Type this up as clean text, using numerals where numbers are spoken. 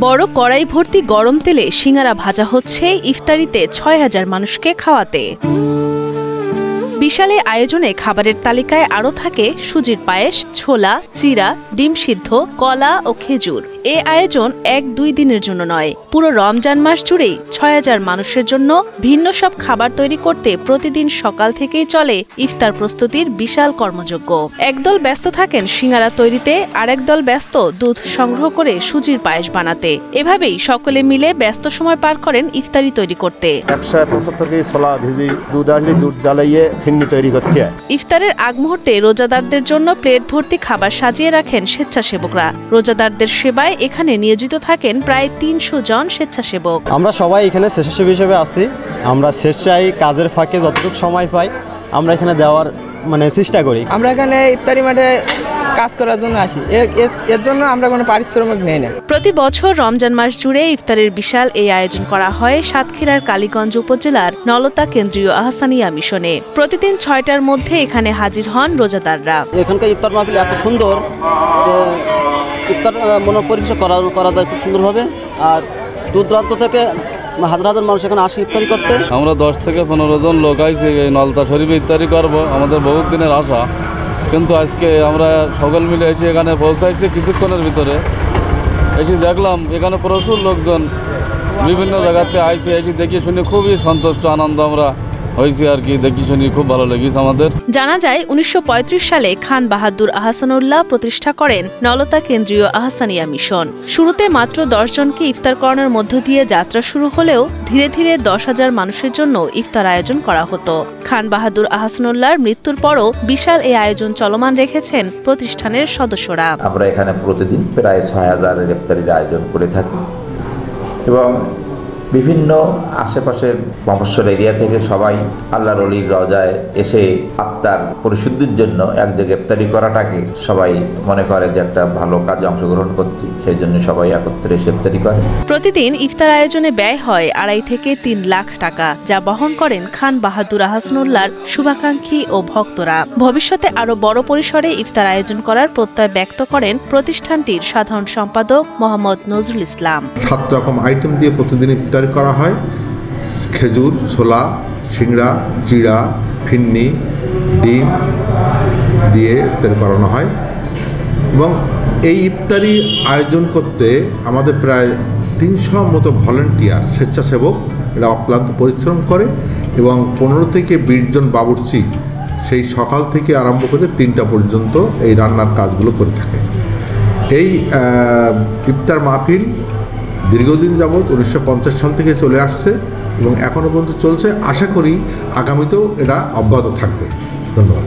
বড় কড়াই ভর্তি গরম তেলে সিঙ্গারা ভাজা হচ্ছে ইফতারিতে ৬,০০০ মানুষকে খাওয়াতে। বিশাল আয়োজনে খাবারের তালিকায় আরও থাকে সুজির পায়েস, ছোলা, চিড়া, ডিম সিদ্ধ, কলা ও খেজুর। এ আয়োজন ১-২ দিনের জন্য নয়, পুরো রমজান মাস জুড়েই ৬,০০০ মানুষের জন্য ভিন্ন সব খাবার তৈরি করতে প্রতিদিন সকাল থেকেই চলে ইফতার প্রস্তুতির বিশাল কর্মযজ্ঞ। একদল ব্যস্ত থাকেন সিঙ্গারা তৈরিতে, আরেক দল ব্যস্ত দুধ সংগ্রহ করে সুজির পায়েস বানাতে। এভাবেই সকলে মিলে ব্যস্ত সময় পার করেন ইফতারি তৈরি করতে। ১৭৫ কেজি ছোলা ভিজি দুধ আনলে দুধ জ্বালাইয়ে তৈরি করতে। ইফতারের আগ মুহূর্তে রোজাদারদের জন্য প্লেট ভর্তি খাবার সাজিয়ে রাখেন স্বেচ্ছাসেবকরা। রোজাদারদের সেবায় এখানে নিয়োজিত থাকেন প্রায় ৩০০ জন স্বেচ্ছাসেবক। আমরা সবাই এখানে স্বেচ্ছাসেবী হিসেবে আছি। আমরা স্বেচ্ছায় কাজের ফাঁকে যতটুকু সময় পাই আমরা এখানে দেওয়ার চেষ্টা করি। আমরা এখানে ইফতারি মাঠে কাজ করার জন্য আসি, এর জন্য আমরা কোনো পারিশ্রমিক নেই না। প্রতি বছর রমজান মাস জুড়ে ইফতারের বিশাল এই আয়োজন করা হয় সাতক্ষীরার কালীগঞ্জ উপজেলার নলতা কেন্দ্রীয় আহসানিয়া মিশনে। প্রতিদিন ৬টার মধ্যে এখানে হাজির হন রোজাদাররা। এখানকার ইফতার মাহফিল এত সুন্দর, ইফতার পরিবেশন করা যায় খুব সুন্দরভাবে। আর দূর দূরান্ত থেকে হাজার হাজার মানুষ এখানে আসে ইফতারি করতে। আমরা 10 থেকে 15 জন লোক আইছি এই নলতা শরীফে ইফতারি করবো, আমাদের বহুত দিনের আশা। কিন্তু আজকে আমরা সকল মিলে এসে এখানে পৌঁছাইছি কিছুক্ষণের ভিতরে। এসে দেখলাম এখানে প্রচুর লোকজন বিভিন্ন জায়গাতে আইছে, এসে দেখি শুনে খুবই সন্তুষ্ট, আনন্দ আমরা হয়েছি আর কি। দেখি শুনি খুব ভালো লেগেছে আমাদের। জানা যায় ১৯৩৫ সালে খান বাহাদুর আহসানুল্লাহ প্রতিষ্ঠা করেন নলতা কেন্দ্রীয় আহসানিয়া মিশন। শুরুতে মাত্র ১০ জনকে ইফতার করানোর মধ্য দিয়ে যাত্রা শুরু হলেও ধীরে ধীরে ১০,০০০ মানুষের জন্য ইফতার আয়োজন করা হতো। খান বাহাদুর আহসানুল্লাহর মৃত্যুর পরও বিশাল এই আয়োজন চলমান রেখেছেন প্রতিষ্ঠানের সদস্যরা। আমরা এখানে প্রতিদিন প্রায় ৬,০০০ ইফতারির আয়োজন করে থাকি এবং বিভিন্ন আশেপাশের মফস্বল এরিয়া থেকে সবাই আল্লাহর ওলির রওজায় এসে আত্মার পরিশুদ্ধির জন্য এক জায়গায় ইফতারি করাটাকে সবাই মনে করে যে একটা ভালো কাজে অংশগ্রহণ করছি, সেই জন্য সবাই একত্রে এসে ইফতারি করে। প্রতিদিন ইফতার আয়োজনে ব্যয় হয় ২.৫ থেকে ৩ লাখ টাকা, যা বহন করেন খান বাহাদুর আহসানুল্লাহর শুভাকাঙ্ক্ষী ও ভক্তরা। ভবিষ্যতে আরো বড় পরিসরে ইফতার আয়োজন করার প্রত্যয় ব্যক্ত করেন প্রতিষ্ঠানটির সাধারণ সম্পাদক মোহাম্মদ নজরুল ইসলাম। ৭ রকম আইটেম দিয়ে প্রতিদিন ইফতারি করা হয়। খেজুর, ছোলা, সিংড়া, চিড়া, ফিন্নি, ডিম দিয়ে ইফতারি করানো হয় এবং এই ইফতারি আয়োজন করতে আমাদের প্রায় ৩০০ মতো ভলেন্টিয়ার স্বেচ্ছাসেবক এরা অক্লান্ত পরিশ্রম করে এবং ১৫ থেকে ২০ জন বাবুর্চি সেই সকাল থেকে আরম্ভ করে ৩টা পর্যন্ত এই রান্নার কাজগুলো করে থাকে। এই ইফতার মাহফিল দীর্ঘদিন যাবৎ ১৯৫০ সাল থেকে চলে আসছে এবং এখনও পর্যন্ত চলছে। আশা করি আগামীতেও এটা অব্যাহত থাকবে। ধন্যবাদ।